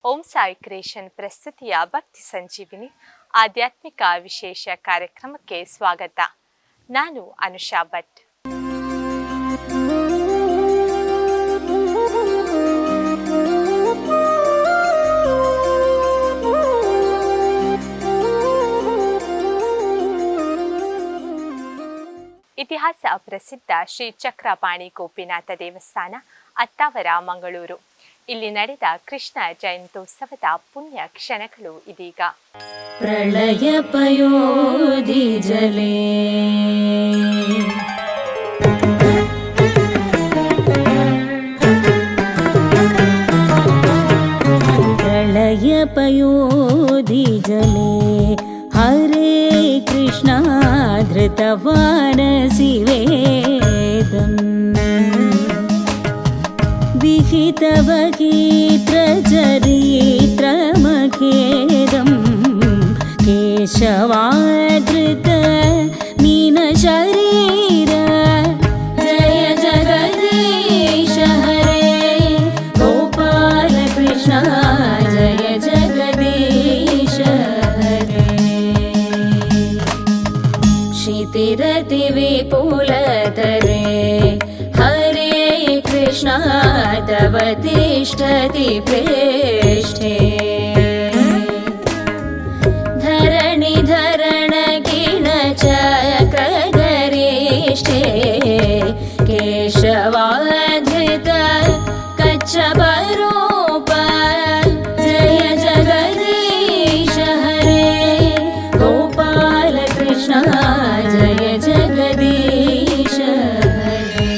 Om Sai creation ಪ್ರಸ್ತುತಿಯ ಭಕ್ತಿ ಸಂಜೀವಿನಿ ಆಧ್ಯಾತ್ಮಿಕ ವಿಶೇಷ ಕಾರ್ಯಕ್ರಮಕ್ಕೆ ಸ್ವಾಗತ. ನಾನು ಅನುಷಾ ಭಟ್. ಇತಿಹಾಸ ಪ್ರಸಿದ್ಧ ಶ್ರೀ ಚಕ್ರಪಾಣಿ ಗೋಪಿನಾಥ ದೇವಸ್ಥಾನ, ಅತ್ತಾವರ, ಮಂಗಳೂರು. ಇಲ್ಲಿ ನಡೆದ ಕೃಷ್ಣ ಜಯಂತ್ಯೋತ್ಸವದ ಪುಣ್ಯ ಕ್ಷಣಗಳು ಇದೀಗ. ಪ್ರಳಯ ಪಯೋಧಿ ಜಲೇ ಪ್ರಳಯ ಪಯೋಧಿ ಜಲೇ ಹರೇ ಕೃಷ್ಣ ಧೃತವಾನಸಿ ವೇದಂ ವಿಹಿತವಗೀತ್ರಚರಿತ್ರಮಖೇದಂ ಕೇಶವಾಧೃತ ಮೀನ ಶರೀರ ಜಯ ಜಗದೀಶ ಹರೇ ಗೋಪಾಲ ಕೃಷ್ಣ ಜಯ ಜಗದೀಶ ಹರೇ ಕ್ಷಿತಿರತಿ ವಿಪುಲತರೇ ಹರೇ ಕೃಷ್ಣ ತವ ತಿಷ್ಠತಿ ಪ್ರೇಷ್ಠೆ ಧರಣಿ ಧರಣ ಗಿಣ ಚಕ್ರಗರಿಷ್ಠೆ ಕೇಶವಾಧೃತ ಕಚ್ಚಪ ರೂಪ ಜಯ ಜಗದೀಶ ಹರೇ ಗೋಪಾಲ ಕೃಷ್ಣ ಜಯ ಜಗದೀಶ ಹರೇ.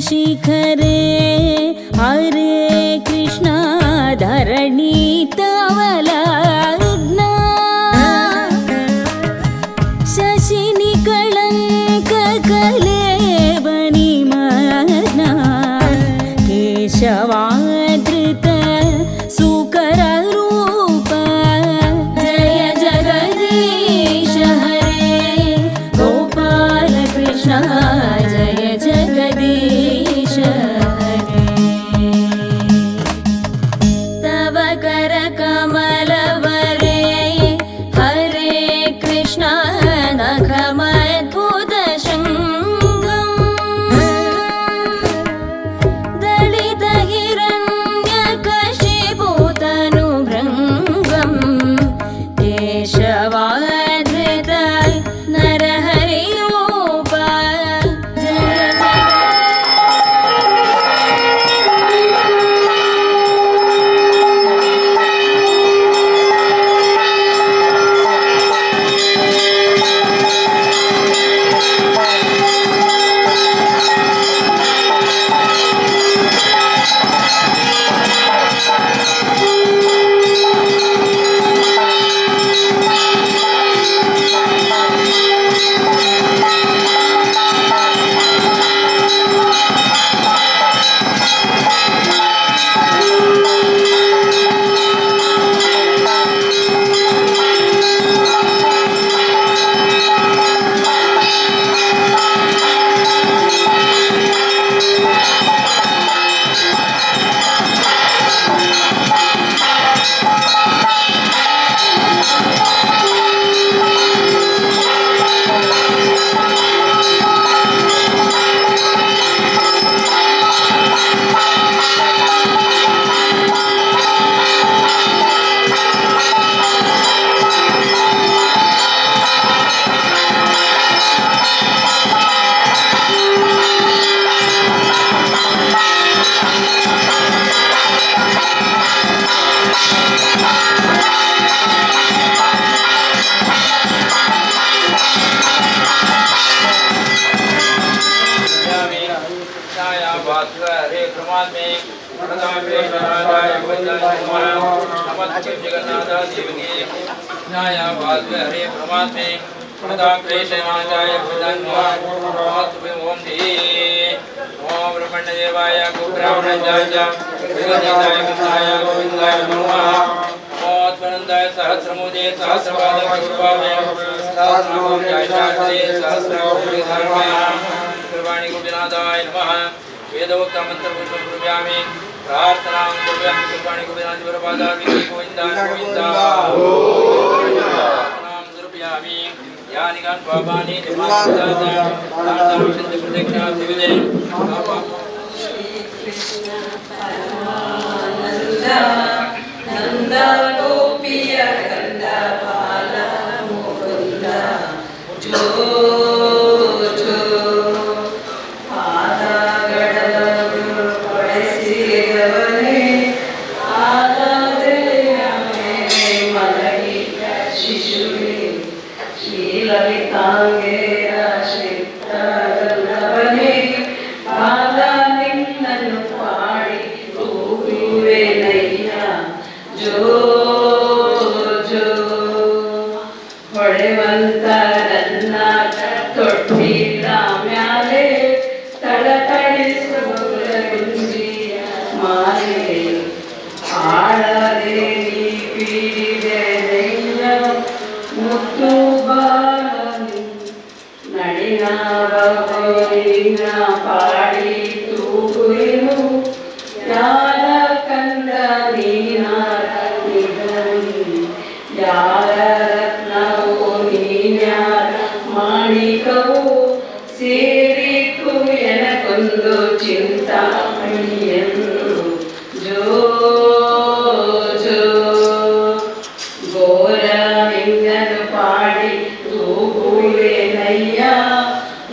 शिखरे हरे कृष्ण धरणी तवलग्ना शशिनि कलंक कलेवनिमग्ना केशवाधृत सुकर रूप जय जगदीश हरे गोपाल कृष्ण जय जगदीश हरे तव कर कमलवरे हरे कृष्ण नखमद्भुत शृङ्गम् दलित हिरण्यकशिपुतनुभृङ्गम् केशवाधृत नरहरि रूप जय हरे प्रमात्मे प्रणताय जगन्नाथ देवकी न्याय हरे प्रमात्मे प्रणताय ओम धी ओम ब्रह्मण्यदेवाय गोब्राह्मणाय गोविंदाय नमः ओत्मनंदाय सहस्रमोदे सहस्रपादे सर्वाणि गोविनाथाय नमः वेदोक्त मंत्र पुष्पं कुर्यामि प्रार्थनां कुर्यामि सर्वाणि गोविनाथ वरपादामि गोविंदा गोविंदा प्रार्थनां कुर्यामि यानि कान् पापानि निवारणार्थं प्रतिज्ञा दिविदे श्री कृष्ण परमानंद नंद गोपिय कंद बाल मुकुंद जो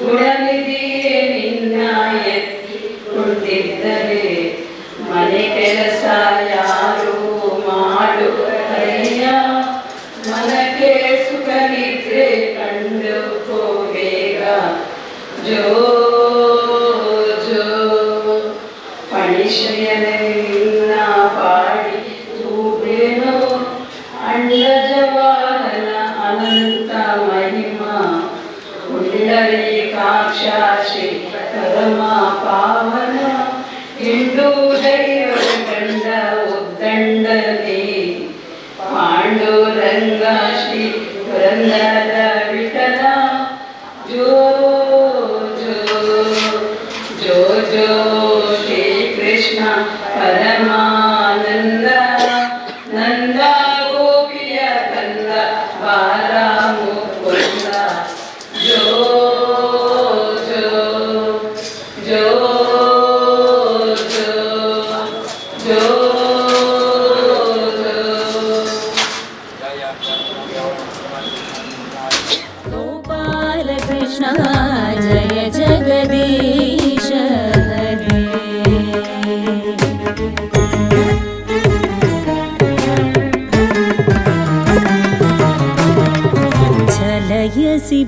ಉಡಲಿದೆಯೇ ನಿನ್ನ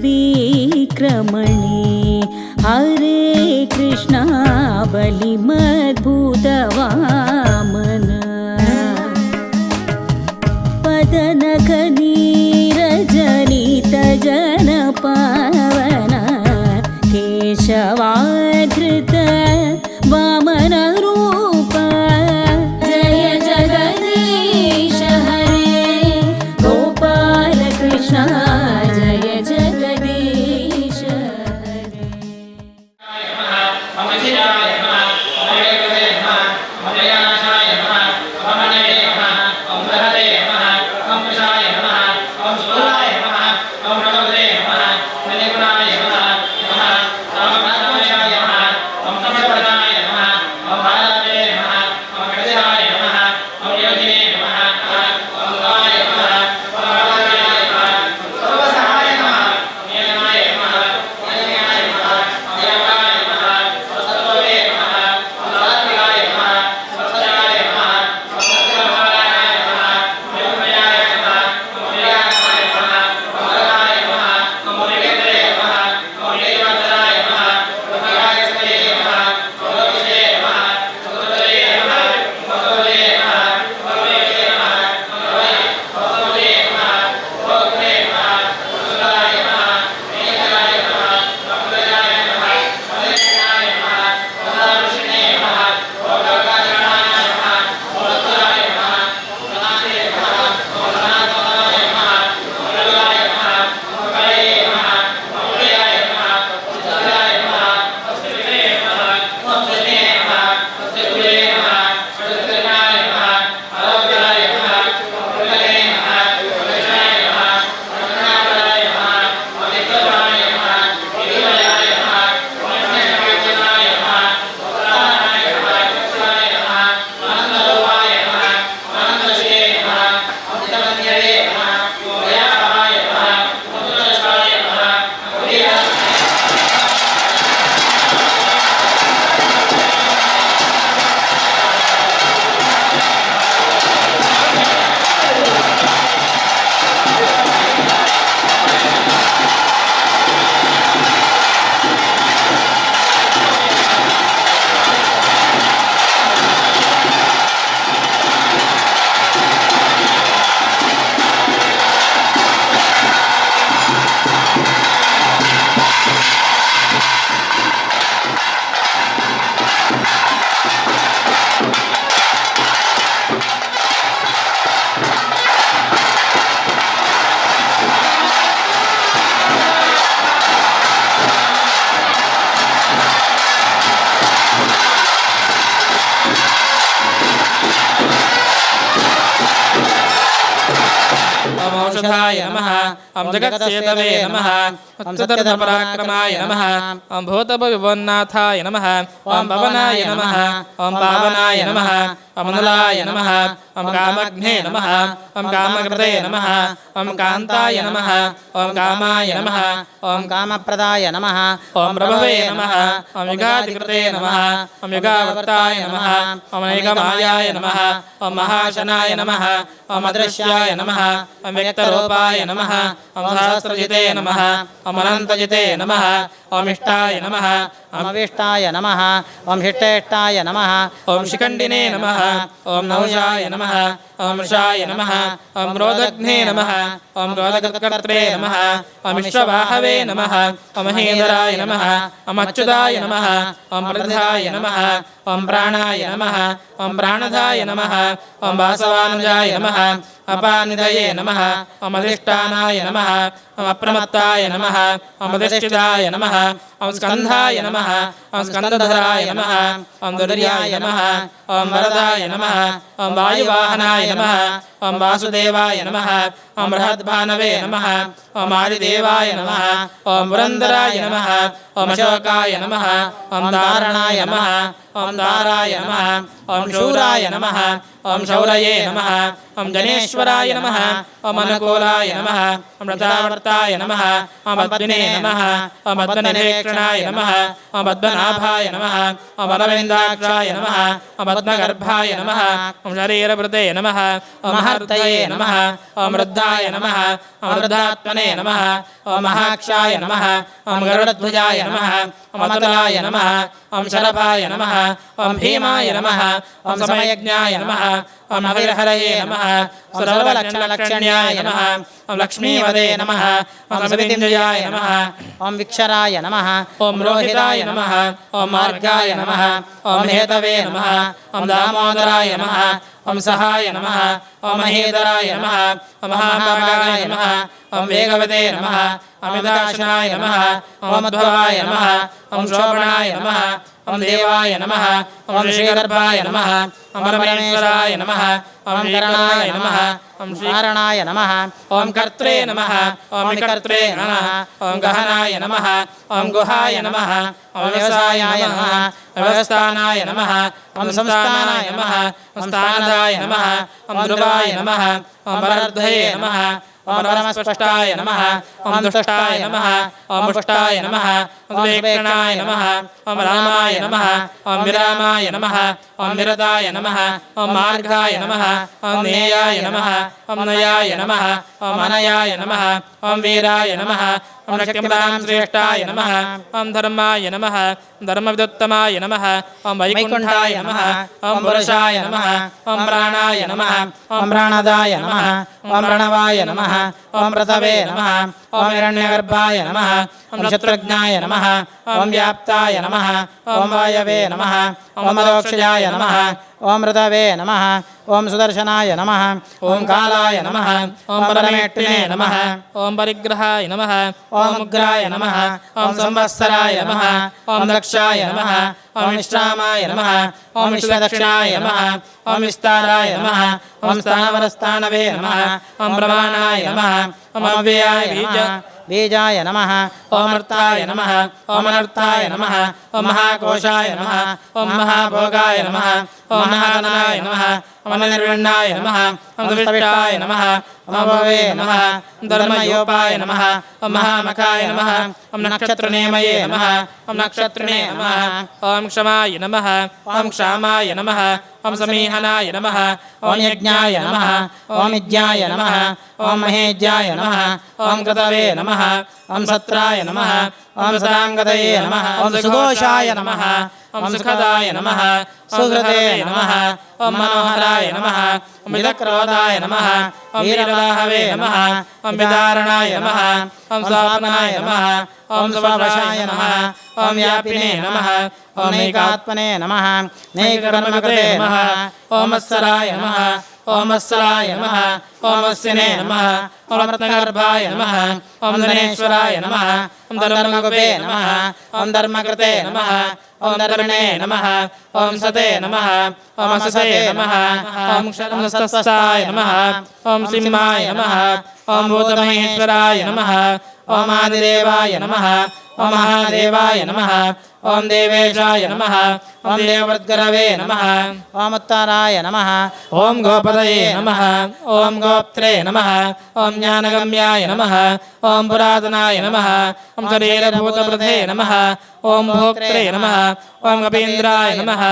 विक्रमणे हरे कृष्णा बलिमद्भुतवामन पदनखनीरजनित जनपावन केशवाधृत वामन रूप जय जगदीश हरे गोपाल कृष्ण जय जगदीश हरे औषधाय नमः ओम जगत्सेतवे नमः उत्तरपराक्रमाय नमः ओम भूतभविवन्नाथाय नमः ओम भवनाय नमः ओम पावनाय नमः ओम नलाय नमः ओम कामग्ने नमः ओम कामकृते नमः ओम कान्ताय नमः ओम कामाय नमः ओम कामप्रदाय नमः ओम प्रभवे नमः ओम युगादिकृते नमः ओम युगावर्ताय नमः ओम ऐकमायाय नमः ओम महाशनाय नमः ओम अदृश्याय नमः ओम व्यक्तरूपाय नमः ओम सहस्रजिते नमः ओम अनन्तजिते नमः ओम इष्टाय नमः ओम अविष्टाय नमः ओम शिष्टेष्टाय नमः ओम शिखण्डिने नमः ओम नहुषाय नमः ओम ऋषाय नमः ओम रोदग्ने नमः ओम रोदकर्त्रे नमः ओम विश्ववाहवे नमः ओम महेन्द्राय नमः ओम अच्युताय नमः ओम प्रधाय नमः ओम प्राणाय नमः ओम प्राणधाय नमः ओम वासवानुजाय नमः अपानिधये नमः ओम अधिष्ठानाय नमः ओम अप्रमत्ताय नमः ओम अधिष्ठिताय नमः ओम स्कन्धाय नमः ओम स्कन्धधराय नमः ओम दुर्याय नमः ओम वरदाय नमः ओम वायुवाहनाय नमः ओम वासुदेवाय नमः ओम बृहद्भानवे नमः ओम आदिदेवाय नमः ओम पुरन्दराय नमः ओम अशोकाय नमः ओम दारणाय नमः ओम दाराय नमः ओम शूराय नमः ओम शौरये नमः ओम जनेश्वराय नमः ओम अनुकूलाय नमः ओम रथावर्ताय नमः ओम पद्मिने नमः ओम पद्मनिरीक्षणाय नमः ओम पद्मनाभाय नमः ओम अरविन्दाक्षाय नमः ओम पद्मगर्भाय नमः ॐ शरीरभृते नमः ॐ महर्तये नमः ॐ वृद्धाय नमः ॐ वृद्धात्मने नमः ॐ महाक्षाय नमः ॐ गरुडध्वजाय नमः ॐ अतुलाय नमः ॐ शरभाय नमः ॐ भीमाय नमः ॐ समयज्ञाय नमः ॐ अविर्हरये नमः सर्वलक्षणलक्षण्याय नमः ॐ लक्ष्मीवदे नमः ॐ सवितिञ्जयाय नमः ॐ विक्षराय नमः ॐ रोहिताय नमः ॐ मार्गाय नमः ॐ हेतवे नमः ॐ दामोदराय नमः ॐ सहाय नमः ॐ महेदराय नमः ॐ महाभागाय नमः ॐ वेगवते नमः ॐ विदाशनाय नमः ॐ उद्भवाय नमः ॐ शोभनाय नमः ॐ देवाय नमः ॐ ऋषिगर्भाय नमः ॐ परमेश्वराय नमः ॐ शरणाय नमः ॐ कारणाय नमः ॐ कर्त्रे नमः ॐ विकर्त्रे नमः ॐ गहनाय नमः ॐ गुहाय नमः ॐ व्यवसायाय नमः व्यवस्थानाय नमः ॐ संस्थानाय नमः ॐ स्थानदाय नमः ॐ ध्रुवाय नमः ॐ वरर्धये नमः ॐ परमस्पष्टाय नमः ॐ दुष्टाय नमः ॐ पुष्टाय नमः ॐ वेक्षणाय नमः ॐ रामाय नमः ॐ विरामाय नमः ॐ विरताय नमः ॐ मार्गाय नमः ॐ नेयाय नमः ॐ नयाय नमः ॐ अनयाय नमः ॐ वीराय नमः ॐ शक्तिमतां श्रेष्ठाय नमः ॐ धर्माय नमः धर्मविदुत्तमाय नमः ॐ वैकुण्ठाय नमः ॐ पुरुषाय नमः ॐ प्राणाय नमः ॐ प्राणदाय नमः ॐ प्रणवाय नमः ॐ पृथवे नमः ॐ हिरण्यगर्भाय नमः ॐ शत्रुघ्नाय नमः ॐ व्याप्ताय नमः ॐ वायवे नमः ॐ मदोक्षजाय नमः ॐ ऋतवे नमः ॐ सुदर्शनाय नमः ॐ कालाय नमः ॐ परमेष्टिने नमः ॐ परिग्रहाय नमः ॐ उग्राय नमः ॐ संवत्सराय नमः ॐ दक्षाय नमः ॐ विश्रामाय नमः ॐ विश्वदक्षिणाय नमः ॐ विस्ताराय नमः ॐ स्थानवरस्थानवे नमः ॐ प्रमाणाय नमः ॐ अव्ययाय बीजाय नमः ॐ अर्थाय नमः ॐ अनर्थाय नमः ॐ महाकोशाय नमः ॐ महाभोगाय नमः ॐ महाधनाय नमः ॐ निर्विण्णाय नमः ॐ दुष्टाय नमः ॐ भवे नमः धर्मयोपाय नमः ॐ महामखाय नमः ॐ नक्षत्रनेमये नमः ॐ नक्षत्रिणे नमः ॐ क्षमाय नमः ॐ क्षामाय नमः ॐ समीहनाय नमः ॐ यज्ञाय नमः ॐ यज्ञाय नमः ॐ महेज्याय नमः ॐ कृतवे नमः ॐ सत्राय नमः ॐ सदाङ्गतये नमः ॐ सुघोषाय नमः ॐ सुखदाय नमः सुहृदे नमः ॐ मनोहराय नमः ॐ विदक्रोधाय नमः ॐ वीरवाहवे नमः ॐ विदारणाय नमः ॐ स्वापनाय नमः ॐ सुवशाय नमः ॐ व्यापिने नमः ॐ नैकात्मने नमः नैककर्मकृते नमः ॐ मत्सराय नमः ॐ वत्सलाय नमः ॐ वत्सिने नमः ॐ रत्नगर्भाय नमः ॐ धनेश्वराय नमः ॐ धर्मगुपे नमः ॐ धर्मकृते नमः ॐ धर्मिणे नमः ॐ सते नमः ॐ अससे नमः ॐ क्षरमस्तस्ताय नमः ॐ सिंहाय नमः ॐ भूतमहेश्वराय नमः ॐ आदिदेवाय नमः ॐ महादेवाय नमः ॐ देवेशाय नमः ॐ देववृद्गरवे नमः ॐ उत्तराय नमः ॐ गोपदये नमः ॐ गोप्त्रे नमः ॐ ज्ञानगम्याय नमः ॐ पुरातनाय नमः ॐ शरीरभूतप्रथे नमः ॐ भोक्त्रे नमः ॐ कपीन्द्राय नमः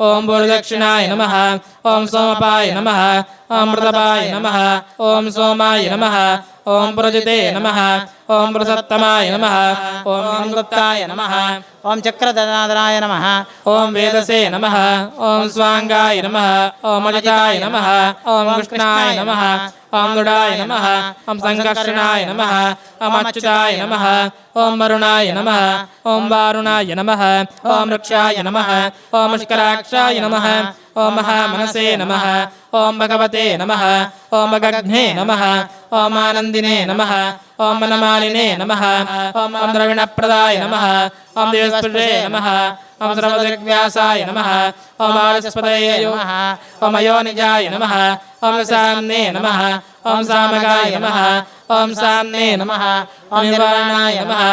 ॐ भूर्दक्षिणाय नमः ॐ सोमपाय नमः ॐ प्रतपाय नमः ॐ सोमाय नमः ॐ प्रजिते नमः ॐ प्रसत्तमाय नमः ॐ गुप्ताय नमः ॐ चक्रधराय नमः ॐ वेदसे नमः ॐ स्वाङ्गाय नमः ॐ अजिताय नमः ॐ कृष्णाय नमः ॐ गुडाय नमः ॐ सङ्कर्षणाय नमः ॐ अच्युताय नमः ॐ वरुणाय नमः ॐ वारुणाय नमः ॐ वृक्षाय नमः ॐ पुष्कराक्षाय नमः ॐ महामनसे नमः ॐ भगवते नमः ॐ भगघ्ने नमः ॐ आनन्दिने नमः ॐ मनमालिने नमः ॐ द्रविणप्रदाय नमः ॐ दिवस्पृशे नमः ॐ सर्वदिग्व्यासाय नमः ॐ वाचस्पतये नमः ॐ अयोनिजाय नमः ॐ साम्ने नमः ॐ सामगाय नमः ॐ साम्ने नमः ॐ निर्वाणाय नमः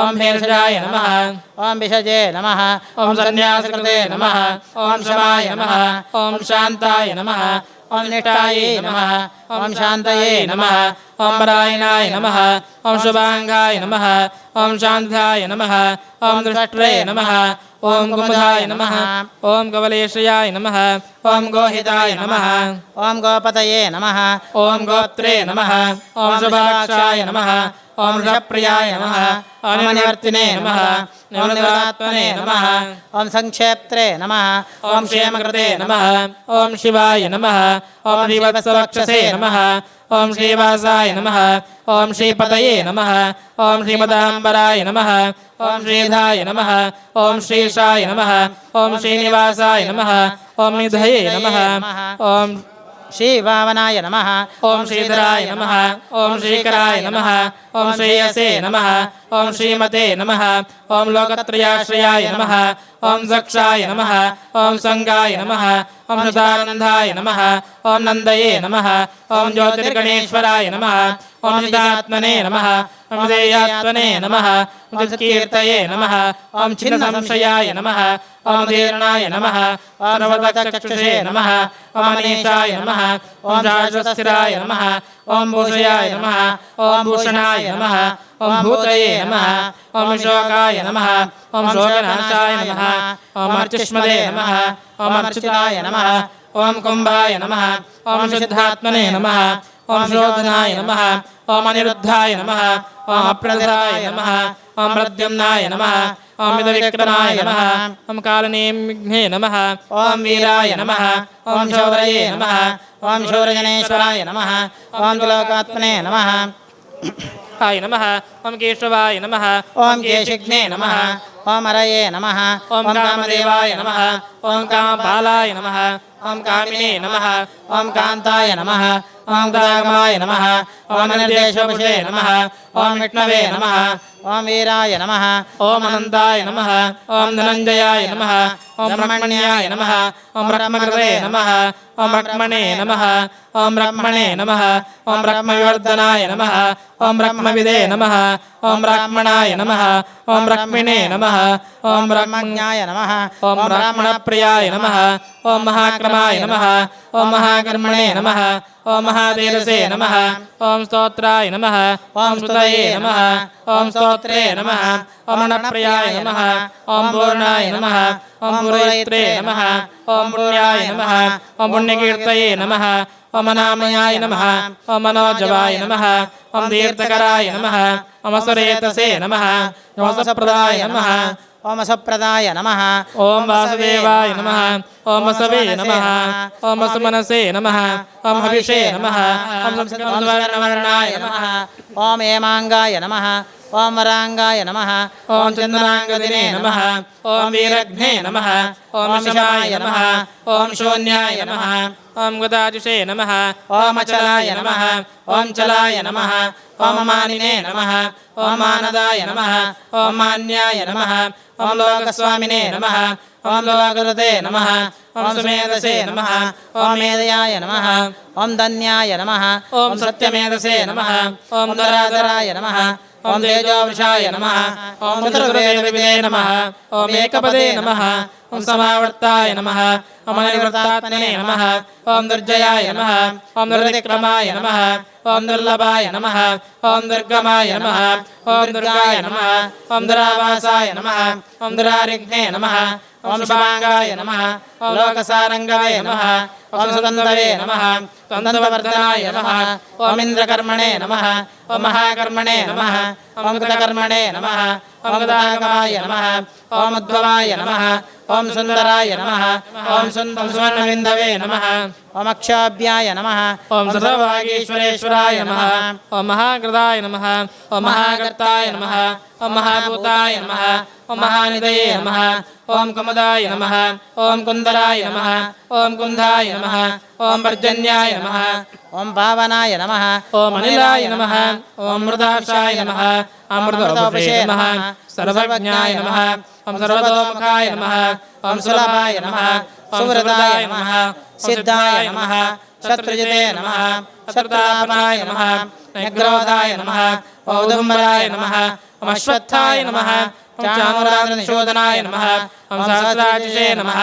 ॐ भेषजाय नमः ॐ विषजे नमः ॐ सन्न्यासकृते नमः ॐ शमाय नमः ॐ शान्ताय नमः ॐ निष्ठायै नमः ॐ शान्तये नमः ॐ परायणाय नमः ॐ शुभाङ्गाय नमः ॐ शान्ताय नमः ॐ दृष्ट्रे नमः ॐ कुमुदाय नमः ॐ कवलेशयाय नमः ॐ गोहिताय नमः ॐ गोपतये नमः ॐ गोत्रे नमः ॐ शुभाक्षाय नमः ॐ वृषप्रियाय नमः ॐ निवर्तिने नमः निवृत्तात्मने नमः ॐ संक्षेप्त्रे नमः ॐ क्षेमकृते नमः ॐ शिवाय नमः ॐ श्रीवत्सवक्षसे नमः ॐ श्रीवासाय नमः ॐ श्रीपतये नमः ॐ श्रीमदाम्बराय नमः ॐ श्रीधाय नमः ॐ श्रीशाय नमः ॐ श्रीनिवासाय नमः ॐ निधये नमः ॐ श्रीवामनाय नमः ॐ श्रीधराय नमः ॐ श्रीकराय नमः ॐ श्रेयसे नमः ॐ श्रीमते नमः ॐ लोकत्रयाश्रयाय नमः ॐ दक्षाय नमः ॐ संगाय नमः ॐ सदानन्दाय नमः ॐ नन्दये नमः ॐ ज्योतिर्गणेश्वराय नमः ॐ चिदात्मने नमः ॐ देयात्मने नमः ॐ कीर्तये नमः ॐ छिन्नसंशयाय नमः ॐ दीर्णाय नमः ॐ सर्वदक्षक्षुषे नमः ॐ अनीशाय नमः ॐ शाश्वतस्थिराय नमः ॐ भूषयाय नमः ॐ भूषणाय नमः ॐ भूतये नमः ॐ शोकाय नमः ॐ शोकनाशाय नमः ॐ अर्चिष्मदे नमः ॐ अर्चिताय नमः ॐ कुम्भाय नमः ॐ शुद्धात्मने नमः ॐ शोधनाय नमः ॐ अनिरुद्धाय नमः ॐ अप्रदाय नमः ॐ प्रद्युम्नाय नमः ॐ विदविक्रमाय नमः ॐ कालनेमिघ्ने नमः ॐ वीराय नमः ॐ शौरये नमः ॐ शौर्यजनेश्वराय नमः ॐ त्रिलोकात्मने नमः हाय नमः ॐ केशवाय नमः ॐ केशिघ्ने नमः ॐ हरये नमः ॐ कामदेवाय नमः ॐ कामपालाय नमः ॐ कामिने नमः ॐ कान्ताय नमः ॐ दागमाय नमः ॐ निर्देशोपशे नमः ॐ विष्णवे नमः ॐ वीराय नमः ॐ अनन्ताय नमः ॐ धनञ्जयाय नमः ॐ ब्रह्मण्याय नमः ॐ ब्रह्मकृते नमः ॐ ब्रह्मणे नमः ॐ ब्रह्मणे नमः ॐ ब्रह्मविवर्धनाय नमः ॐ ब्रह्मविदे नमः ॐ ब्राह्मणाय नमः ॐ ब्रह्मिणे नमः ॐ ब्रह्मज्ञाय नमः ॐ ब्राह्मणप्रियाय नमः ॐ महाक्रमाय नमः ॐ महाकर्मणे नमः ॐ महातेजसे नमः ॐ स्तोत्राय नमः ॐ स्तुतये नमः ॐ स्तोत्रे नमः ॐ नप्रियाय नमः ॐ पूर्णाय नमः ॐ पुरोहित्रे नमः ॐ पुण्याय नमः ॐ पुण्यकीर्तये नमः ॐ अनामयाय नमः ॐ मनोजवाय नमः ॐ तीर्थकराय नमः ॐ सुरेतसे नमः ॐ सप्रदाय नमः ॐ सप्रदाय नमः ॐ वासुदेवाय नमः ॐ वसवे नमः ॐ वसुमनसे नमः ॐ हविषे नमः ॐ संस्कृतवर्णाय नमः ॐ हेमाङ्गाय नमः ॐ वराङ्गाय नमः ॐ चन्द्राङ्गदिने नमः ॐ वीरघ्ने नमः ॐ शमाय नमः ॐ शून्याय नमः ॐ गदाजुषे नमः ॐ अचलाय नमः ॐ चलाय नमः ॐ मानिने नमः ॐ मानदाय नमः ॐ मान्याय नमः ॐ लोकस्वामिने नमः ॐ लोककृते नमः ॐ सुमेधसे नमः ॐ मेधयाय नमः ॐ धन्याय नमः ॐ सत्यमेधसे नमः ॐ धराधराय नमः ॐ तेजोवृषाय नमः ॐ चतुर्वेदविदे नमः ॐ एकपदे नमः ॐ समावर्ताय नमः ॐ अनिवृत्तात्मने नमः ॐ दुर्जयाय नमः ॐ दुर्विक्रमाय नमः ॐ दुर्लभाय नमः ॐ दुर्गमाय नमः ॐ दुर्गाय नमः ॐ दुरावासाय नमः ॐ दुरारिघ्ने नमः ॐ शुभाङ्गाय नमः ॐ लोकसारङ्गवे नमः ॐ सुगन्धवे नमः तन्दवर्धनाय नमः ॐ इन्द्रकर्मणे नमः ॐ महाकर्मणे नमः ॐ कृतकर्मणे नमः ॐ गदागमाय नमः ॐ उद्भवाय नमः ॐ सुन्दराय नमः ॐ सुवर्णविन्दवे नमः ॐ अक्षाभ्याय नमः ॐ सर्वभागीश्वरेश्वराय नमः ॐ महाकृताय नमः ॐ महाकर्ताय नमः ॐ महाभूताय नमः ॐ महानिधये नमः ॐ कुमुदाय नमः ॐ कुन्दराय नमः ॐ कुन्धाय नमः ॐ पर्जन्याय नमः ॐ पावनाय नमः ॐ अनिलाय नमः ॐ मृदाशाय नमः ॐ मृदोपशे नमः सर्वज्ञाय नमः ॐ सर्वतोमुखाय नमः ॐ सुलभाय नमः ॐ सुहृदाय नमः सिद्धाय नमः शत्रुजिते नमः शत्रुतापनाय नमः निग्रोधाय नमः औदुम्बराय नमः ॐ अश्वत्थाय नमः ॐ चाणूराजनिशोधनाय नमः ॐ सहस्राशिषे नमः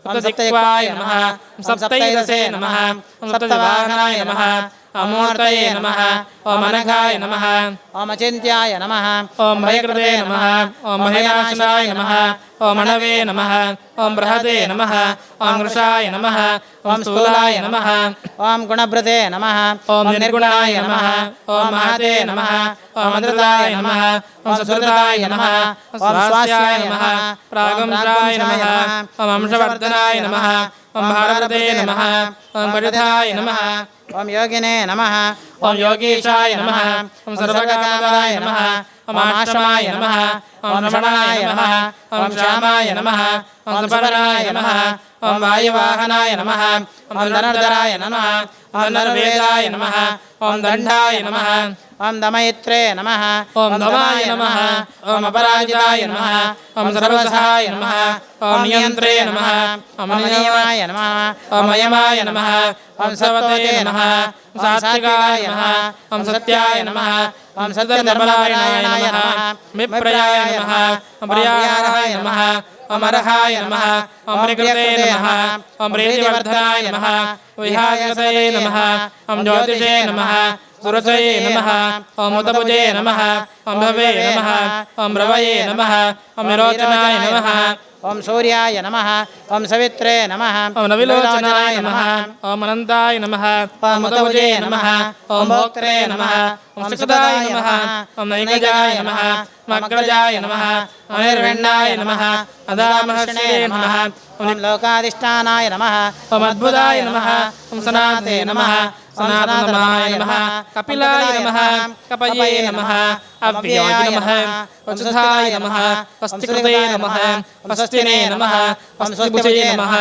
ॐ सप्तदिक्पाय नमः ॐ सप्तैरसे नमः ॐ सप्तवाहनाय नमः अमूर्तये नमः ॐ अनघाय नमः ॐ अचिन्त्याय नमः ॐ भयकृते नमः ॐ भयनाशनाय नमः ॐ अणवे नमः ॐ बृहते नमः ॐ वृषाय नमः ॐ स्थूलाय नमः ॐ गुणभृते नमः ॐ निर्गुणाय नमः ॐ महते नमः ॐ अधृताय नमः ॐ सुहृदाय नमः ॐ स्वास्याय नमः प्रागंशाय नमः ॐ अंशवर्धनाय नमः ॐ भारते नमः ॐ परिधाय नमः ॐ योगिने नमः ॐ योगीशाय नमः ॐ सर्वकामदाय नमः ॐ आश्रमाय नमः ॐ रमणाय नमः ॐ श्यामाय नमः ॐ सुपर्णाय नमः ॐ वायुवाहनाय नमः ॐ धनुर्धराय नमः ॐ धनुर्वेदाय नमः ॐ दण्डाय नमः ॐ दमयित्रे नमः ॐ दमाय नमः ॐ अपराजिताय नमः ॐ सर्वसहाय नमः ॐ नियन्त्रे नमः ॐ नियमाय नमः ॐ अयमाय नमः ॐ सवते नमः ॐ सात्विकाय नमः ॐ सत्याय नमः ॐ सत्यधर्मपरायणाय नमः विप्रयाय नमः ॐ प्रियाय नमः ॐ अर्हाय नमः ॐ प्रिकृते नमः ॐ प्रीतिवर्धनाय नमः विहायसये नमः ॐ ज्योतिषे नमः सुरसये नमः ॐ उतभुजे नमः ॐ भवे नमः ॐ रवये नमः ॐ विरोचनाय नमः ॐ सूर्याय नमः ॐ सवित्रे नमः ॐ नविलोचनाय नमः ॐ अनन्ताय नमः ॐ उतभुजे नमः ॐ भोक्त्रे नमः ॐ सुखदाय नमः ॐ नैकजाय नमः ॐ अग्रजाय नमः ॐ निर्विण्णाय नमः अदामहर्षे नमः ॐ लोकाधिष्ठानाय नमः ॐ अद्भुताय नमः ॐ सनाते नमः सनातनमाय नमः कपिलाय नमः कपये नमः अव्ययाय नमः वसुधाय नमः वस्तिकृते नमः वस्तिने नमः वस्तिभुजे नमः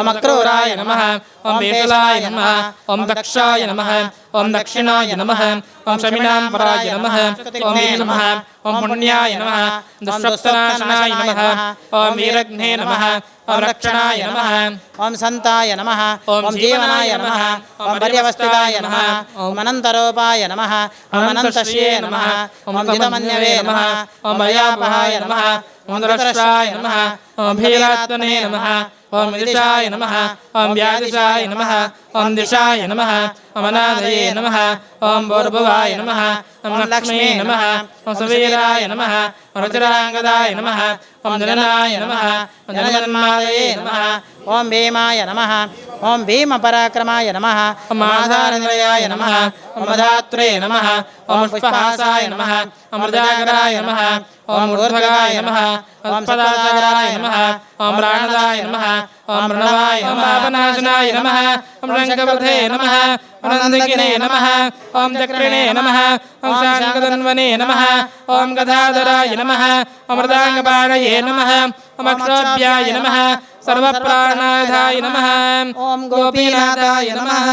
ॐ अक्रूराय नमः ॐ वेतलाय नमः ॐ दक्षाय नमः ॐ दक्षिणाय नमः ॐ शमिनाम्बराय नमः ॐ नमः ॐ पुण्याय नमः दुष्टनाशनाय नमः ॐ वीरघ्ने नमः ॐ रक्षणाय नमः ॐ सन्ताय नमः ॐ जीवनाय नमः ॐ पर्यवस्थिताय नमः ॐ अनन्तरूपाय नमः ॐ अनन्तश्ये नमः ॐ जितमन्यवे नमः ॐ भयापहाय नमः ॐ द्रष्टाय नमः ॐ भीरात्मने नमः ॐ विदिशाय नमः ॐ व्यादिशाय नमः ॐ दिशाय नमः ॐ अनादये नमः ॐ भूर्भुवाय नमः ॐ लक्ष्मी नमः ॐ सुवीराय नमः ॐ रुचिराङ्गदाय नमः ॐ जननाय नमः ॐ जनमन्मादये नमः ॐ भीमाय नमः ॐ भीमपराक्रमाय नमः ॐ आधारनिलयाय नमः ॐ मधात्रे नमः ॐ पुष्पहासाय नमः ॐ मृजागराय नमः ॐ ऊर्ध्वगाय नमः ॐ पदाचाराय नमः ॐ प्राणदाय नमः ॐ प्रणवाय ॐ पापनाशनाय नमः ॐ रङ्गवधे नमः ॐ नन्दिकिने नमः ॐ चक्रिणे नमः ॐ शाङ्गधन्वने नमः ॐ गदाधराय नमः ॐ मृदाङ्गपाणये नमः ॐ अक्षोभ्याय नमः सर्वप्राणाधाय नमः ॐ गोपीनाथाय नमः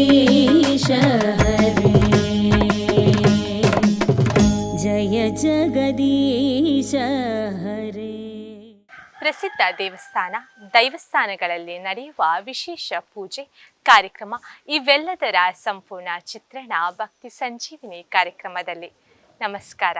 जगदीश हरे जय जगदीश हरे ಪ್ರಸಿದ್ಧ ದೇವಸ್ಥಾನ, ದೈವಸ್ಥಾನಗಳಲ್ಲಿ ನಡೆಯುವ ವಿಶೇಷ ಪೂಜೆ ಕಾರ್ಯಕ್ರಮ ಇವೆಲ್ಲದರ ಸಂಪೂರ್ಣ ಚಿತ್ರಣ ಭಕ್ತಿ ಸಂಜೀವಿನಿ ಕಾರ್ಯಕ್ರಮದಲ್ಲಿ. ನಮಸ್ಕಾರ.